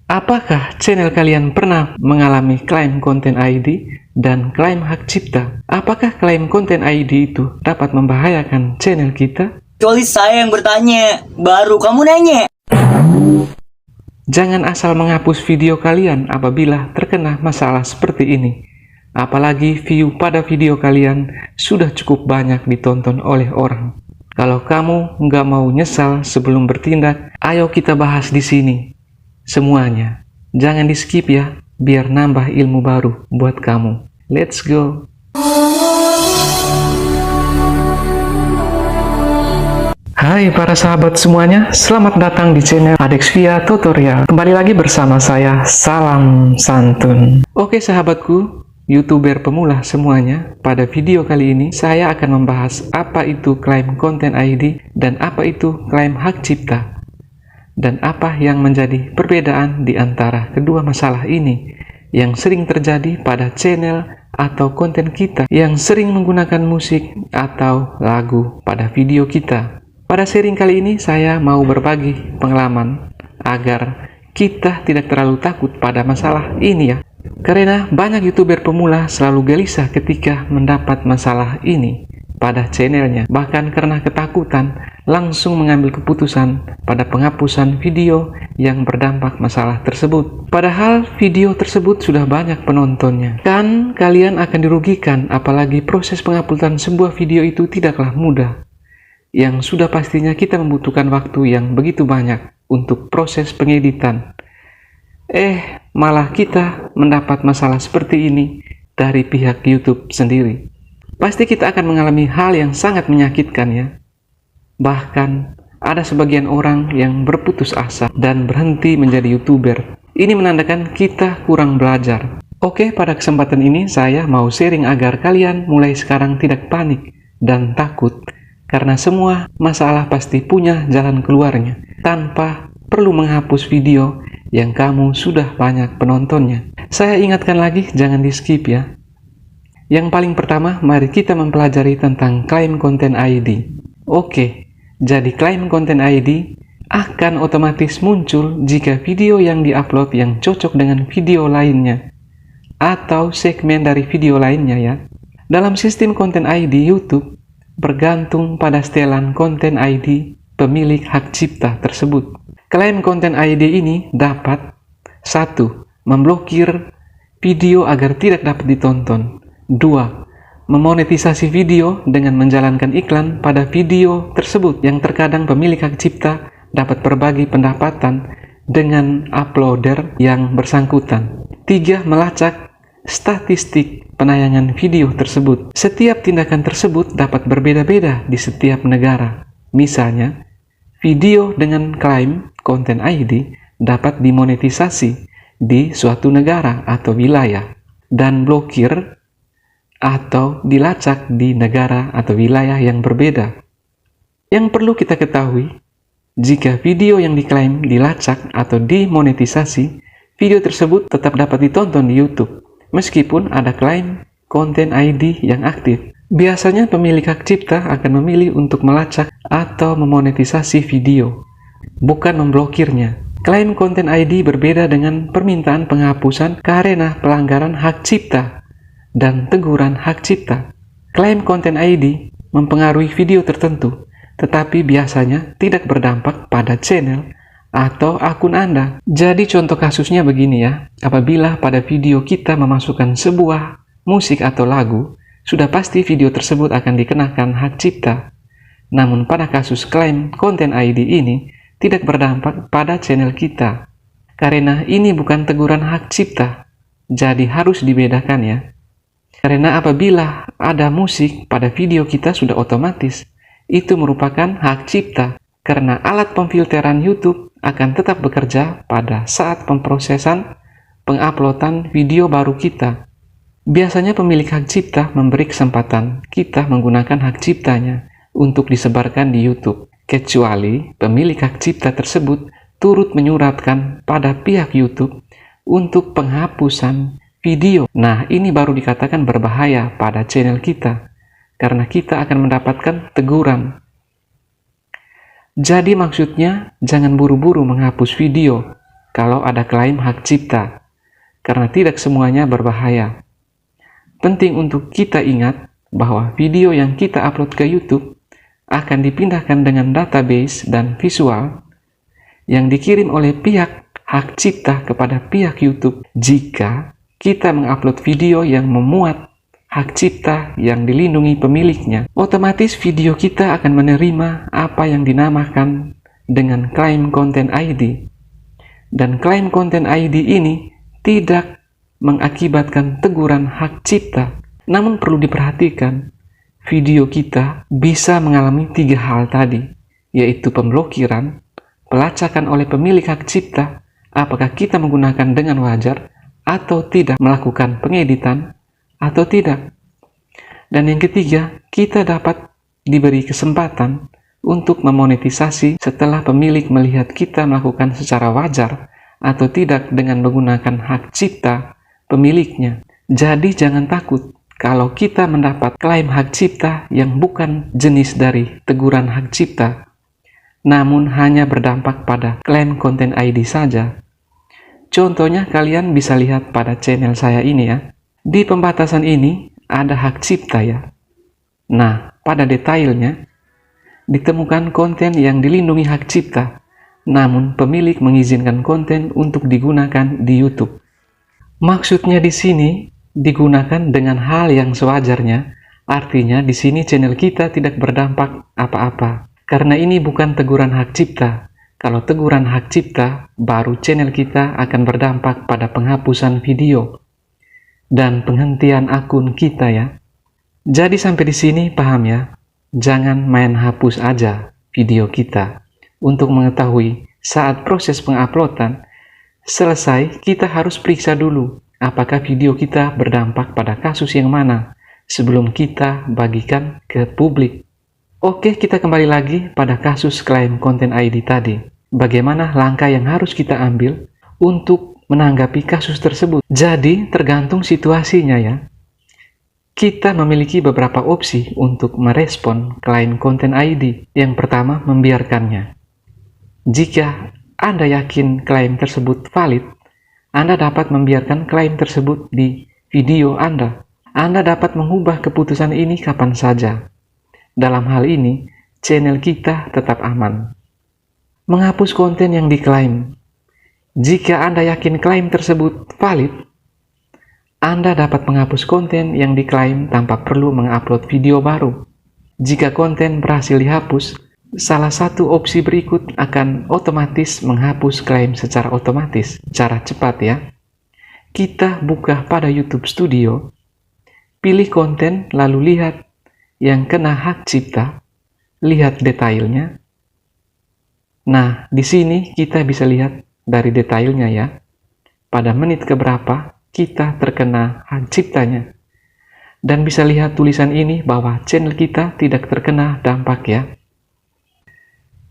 Apakah channel kalian pernah mengalami klaim konten ID dan klaim hak cipta? Apakah klaim konten ID itu dapat membahayakan channel kita? Kecuali saya yang bertanya, baru kamu nanya. Jangan asal menghapus video kalian apabila terkena masalah seperti ini. Apalagi view pada video kalian sudah cukup banyak ditonton oleh orang. Kalau kamu nggak mau nyesal sebelum bertindak, ayo kita bahas di sini. Semuanya. Jangan di skip ya, biar nambah ilmu baru buat kamu. Let's go! Hai para sahabat semuanya, selamat datang di channel Adexvia Tutorial. Kembali lagi bersama saya, Salam Santun. Oke sahabatku, YouTuber pemula semuanya, pada video kali ini saya akan membahas apa itu klaim konten ID dan apa itu klaim hak cipta. Dan apa yang menjadi perbedaan di antara kedua masalah ini yang sering terjadi pada channel atau konten kita yang sering menggunakan musik atau lagu pada video kita. Pada sharing kali ini saya mau berbagi pengalaman agar kita tidak terlalu takut pada masalah ini ya. Karena banyak YouTuber pemula selalu gelisah ketika mendapat masalah ini pada channelnya, bahkan karena ketakutan langsung mengambil keputusan pada penghapusan video yang berdampak masalah tersebut. Padahal video tersebut sudah banyak penontonnya. Kan kalian akan dirugikan, apalagi proses penghapusan sebuah video itu tidaklah mudah. Yang sudah pastinya kita membutuhkan waktu yang begitu banyak untuk proses pengeditan. Malah kita mendapat masalah seperti ini dari pihak YouTube sendiri. Pasti kita akan mengalami hal yang sangat menyakitkan ya. Bahkan ada sebagian orang yang berputus asa dan berhenti menjadi YouTuber. Ini menandakan kita kurang belajar. Oke, pada kesempatan ini saya mau sharing agar kalian mulai sekarang tidak panik dan takut. Karena semua masalah pasti punya jalan keluarnya tanpa perlu menghapus video yang kamu sudah banyak penontonnya. Saya ingatkan lagi, jangan di skip ya. Yang paling pertama, mari kita mempelajari tentang klaim konten ID. Oke, jadi klaim konten ID akan otomatis muncul jika video yang diupload yang cocok dengan video lainnya atau segmen dari video lainnya ya. Dalam sistem konten ID YouTube, bergantung pada setelan konten ID pemilik hak cipta tersebut. Klaim konten ID ini dapat 1. Memblokir video agar tidak dapat ditonton. 2. Memonetisasi video dengan menjalankan iklan pada video tersebut yang terkadang pemilik hak cipta dapat berbagi pendapatan dengan uploader yang bersangkutan. 3. Melacak statistik penayangan video tersebut. Setiap tindakan tersebut dapat berbeda-beda di setiap negara. Misalnya, video dengan klaim konten ID dapat dimonetisasi di suatu negara atau wilayah dan blokir atau dilacak di negara atau wilayah yang berbeda. Yang perlu kita ketahui, jika video yang diklaim dilacak atau dimonetisasi, video tersebut tetap dapat ditonton di YouTube, meskipun ada klaim konten ID yang aktif. Biasanya pemilik hak cipta akan memilih untuk melacak atau memonetisasi video, bukan memblokirnya. Klaim konten ID berbeda dengan permintaan penghapusan karena pelanggaran hak cipta dan teguran hak cipta. Klaim konten ID mempengaruhi video tertentu, tetapi biasanya tidak berdampak pada channel atau akun Anda. Jadi contoh kasusnya begini ya, apabila pada video kita memasukkan sebuah musik atau lagu, sudah pasti video tersebut akan dikenakan hak cipta. Namun pada kasus klaim konten ID ini tidak berdampak pada channel kita, karena ini bukan teguran hak cipta, jadi harus dibedakan ya. Karena apabila ada musik pada video kita sudah otomatis, itu merupakan hak cipta, karena alat pemfilteran YouTube akan tetap bekerja pada saat pemrosesan penguploadan video baru kita. Biasanya pemilik hak cipta memberi kesempatan kita menggunakan hak ciptanya untuk disebarkan di YouTube, kecuali pemilik hak cipta tersebut turut menyuratkan pada pihak YouTube untuk penghapusan video. Nah, ini baru dikatakan berbahaya pada channel kita, karena kita akan mendapatkan teguran. Jadi maksudnya, jangan buru-buru menghapus video, kalau ada klaim hak cipta, karena tidak semuanya berbahaya. Penting untuk kita ingat bahwa video yang kita upload ke YouTube akan dipindahkan dengan database dan visual yang dikirim oleh pihak hak cipta kepada pihak YouTube. Jika kita mengupload video yang memuat hak cipta yang dilindungi pemiliknya, otomatis video kita akan menerima apa yang dinamakan dengan klaim konten ID. Dan klaim konten ID ini tidak mengakibatkan teguran hak cipta. Namun perlu diperhatikan, video kita bisa mengalami 3 hal tadi, yaitu pemblokiran, pelacakan oleh pemilik hak cipta, apakah kita menggunakan dengan wajar atau tidak, melakukan pengeditan atau tidak. Dan yang ketiga, kita dapat diberi kesempatan untuk memonetisasi setelah pemilik melihat kita melakukan secara wajar atau tidak dengan menggunakan hak cipta pemiliknya. Jadi jangan takut kalau kita mendapat klaim hak cipta yang bukan jenis dari teguran hak cipta, namun hanya berdampak pada klaim konten ID saja. Contohnya kalian bisa lihat pada channel saya ini ya. Di pembatasan ini ada hak cipta ya. Nah, pada detailnya ditemukan konten yang dilindungi hak cipta, namun pemilik mengizinkan konten untuk digunakan di YouTube. Maksudnya di sini digunakan dengan hal yang sewajarnya, artinya di sini channel kita tidak berdampak apa-apa. Karena ini bukan teguran hak cipta. Kalau teguran hak cipta, baru channel kita akan berdampak pada penghapusan video dan penghentian akun kita ya. Jadi sampai di sini paham ya? Jangan main hapus aja video kita. Untuk mengetahui saat proses penguploadan selesai, kita harus periksa dulu apakah video kita berdampak pada kasus yang mana sebelum kita bagikan ke publik. Oke, kita kembali lagi pada kasus klaim konten ID tadi. Bagaimana langkah yang harus kita ambil untuk menanggapi kasus tersebut? Jadi, tergantung situasinya ya. Kita memiliki beberapa opsi untuk merespon klaim konten ID. Yang pertama, membiarkannya. Jika Anda yakin klaim tersebut valid, Anda dapat membiarkan klaim tersebut di video Anda. Anda dapat mengubah keputusan ini kapan saja. Dalam hal ini, channel kita tetap aman. Menghapus konten yang diklaim. Jika Anda yakin klaim tersebut valid, Anda dapat menghapus konten yang diklaim tanpa perlu mengupload video baru. Jika konten berhasil dihapus, salah satu opsi berikut akan otomatis menghapus klaim secara otomatis. Cara cepat ya. Kita buka pada YouTube Studio, pilih konten lalu lihat yang kena hak cipta, lihat detailnya. Nah, di sini kita bisa lihat dari detailnya ya. Pada menit keberapa kita terkena hak ciptanya. Dan bisa lihat tulisan ini bahwa channel kita tidak terkena dampak ya.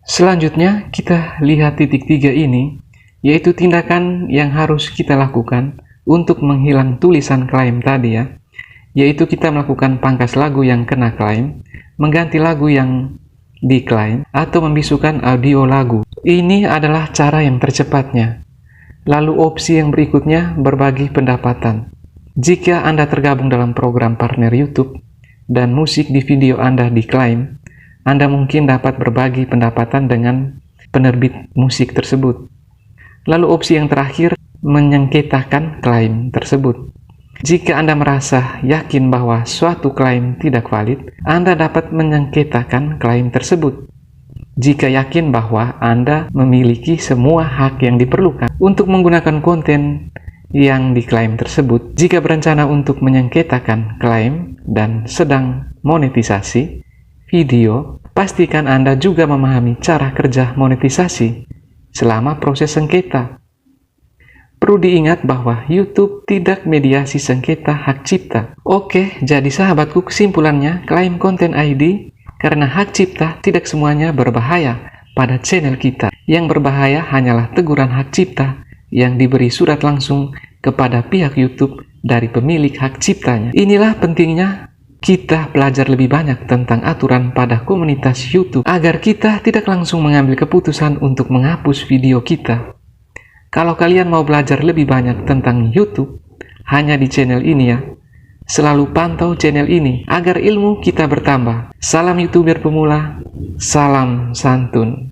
Selanjutnya kita lihat titik 3 ini, yaitu tindakan yang harus kita lakukan untuk menghilang tulisan klaim tadi ya. Yaitu kita melakukan pangkas lagu yang kena klaim, mengganti lagu yang diklaim, atau membisukan audio lagu. Ini adalah cara yang tercepatnya. Lalu opsi yang berikutnya, berbagi pendapatan. Jika Anda tergabung dalam program partner YouTube dan musik di video Anda diklaim, Anda mungkin dapat berbagi pendapatan dengan penerbit musik tersebut. Lalu opsi yang terakhir, menyengketakan klaim tersebut. Jika Anda merasa yakin bahwa suatu klaim tidak valid, Anda dapat menyengketakan klaim tersebut. Jika yakin bahwa Anda memiliki semua hak yang diperlukan untuk menggunakan konten yang diklaim tersebut, jika berencana untuk menyengketakan klaim dan sedang monetisasi video, pastikan Anda juga memahami cara kerja monetisasi selama proses sengketa. Perlu diingat bahwa YouTube tidak mediasi sengketa hak cipta. Oke, jadi sahabatku, kesimpulannya, klaim konten ID karena hak cipta tidak semuanya berbahaya pada channel kita. Yang berbahaya hanyalah teguran hak cipta yang diberi surat langsung kepada pihak YouTube dari pemilik hak ciptanya. Inilah pentingnya kita belajar lebih banyak tentang aturan pada komunitas YouTube agar kita tidak langsung mengambil keputusan untuk menghapus video kita. Kalau kalian mau belajar lebih banyak tentang YouTube, hanya di channel ini ya. Selalu pantau channel ini agar ilmu kita bertambah. Salam YouTuber pemula, salam santun.